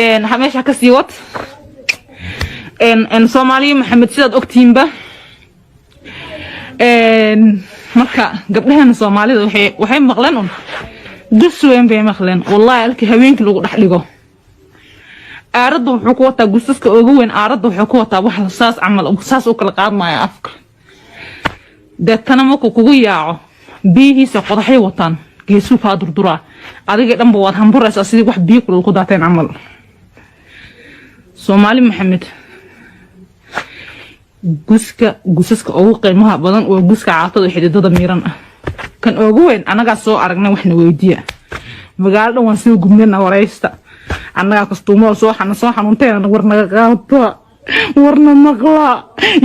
meesha ka sii wad Soomaaliya Maxamed sidaad ogtiinba marka gabdhahan Soomaalida waxay maqleen dus weyn bay maqleen wallahi halkii haweenkii lagu dhaxligo aaradu wuxuu ku wataa gusaska ugu weyn aaradu wuxuu ku wataa wax la saas amal saas u kala qaadmaya afka dadtana markuu kugu yaaco biyihiisa qodaxay wataan geesu ka durdura adiga dhanba waad hamburaysaa sidii wax biyo kula ku daateen amal Soomaali Maxamed gusaska ugu qiimaha badan oo guska caatada xididada miiran ah kan ugu weyn anaga soo aragnay waxna weydiya magaalada waan soo gubnayna wareysta anaga kastuumo soo xanuunteena warnaga qaata warna maqla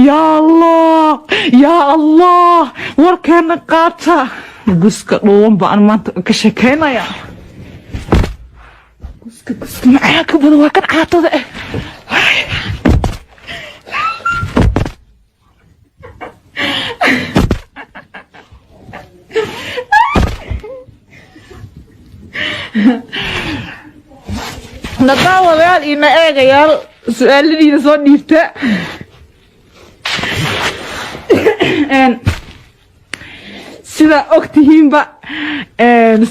ya Allah warkeena qaata guska dhoowan baan maanta ka sheekeynaya guska maxaa ka badan waa kan caatada nadaawayaal ina eegayaal su'aaladiina soo dhiibta sida ogtihiinba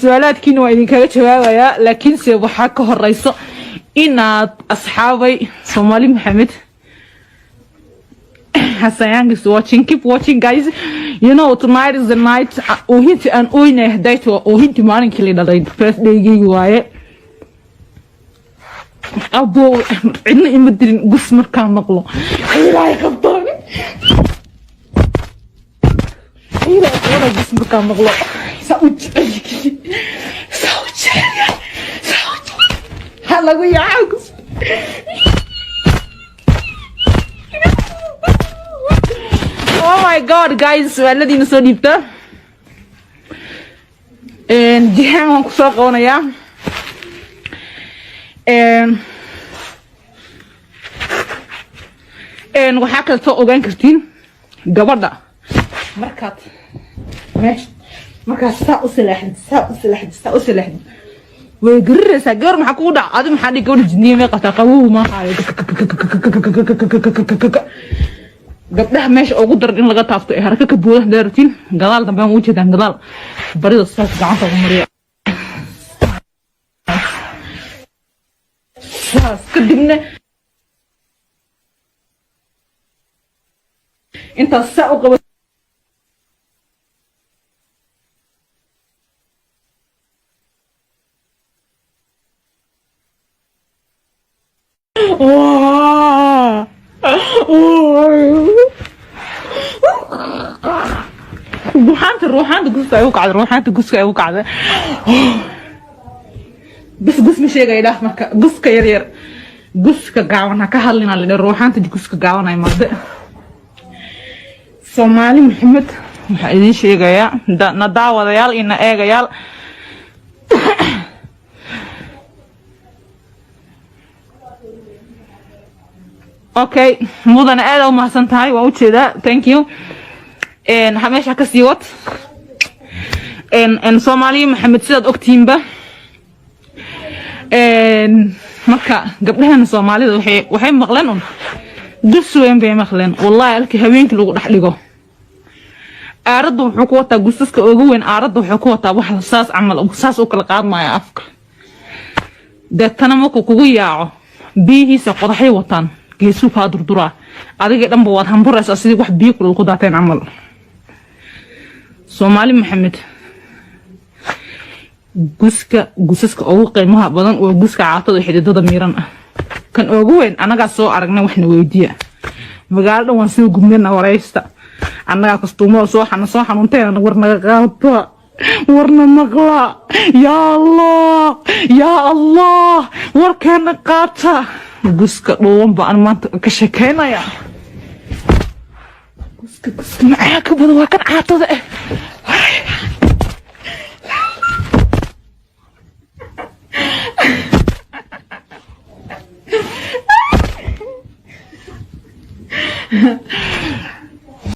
su'aalaadkiina waa idinkaga jawaabayaa laakiin se waxaa ka horeyso inaad asxaabay Soomaali Maxamed Hassan is watching, keep watching guys. You know tonight is the night oohinti aan ooynay date oohinti maalinkii la dhalay birthday-gii waaye abo cidna ima dirin gus markaan maqlo ilaahay qabtaan ilaahay gus markaan maqlo halagu yaa gus oh my god guys su'aaladiina soo dhiibta jihaan waan ku soo qoonayaa waxaa kale soo ogaan kartiin gabadha markaad saa u salaaxdid way gariraysaa gabar maxaa kugu dhac adi maxaa dhig gabadha jinniye may qabtaa qabow ma haayo gabdhaha meesha ugu daran in laga taafto ee haraka ka booda daartiin gadaal dambe aan u jeedaan gadaal barida saas gacanta ugu mariya saas kadibna intaas saa u qabo روحانت قصك أيوة قاعدة بس قص مش يجي له مرك قصك يرير قصك قاونا كهلنا لأن روحانت قصك قاونا يمرد Soomaali Maxamed waxa idin sheegaya nadaawayaal ina eegayaal okay mudana aad u mahadsan tahay waa u jeedaa thank you meesha ka sii wad Soomaali Maxamed sidaad ogtiinba marka gabdhahan Soomaalida waxay maqleen dus weyn bay maqleen wallahi halkii haweenkii lagu dhaxligo aaradu wuxuu ku wataa gusaska ugu weyn aaradu wuxuu ku wataa wax la saas amal saas u kala qaadmaya afka dadtana markuu kugu yaaco biyihiisa qodaxay wataan geesu ka durdura adiga dhanba waad hamburaysaa sidii wax biyo kula ku daateen amal Soomaali Maxamed gusaska ugu qiimaha badan oo guska caatada xididada miiran ah kan ugu weyn anaga soo aragnay waxna weydiya magaalada waan soo gubnayna wareysta anaga kastuumo soo xanuunteena warnaga qaata warna maqla ya Allah warkeena qaata guska dhoowan baan maanta ka sheekeynaya guska maxaa ka badan waa kan caatada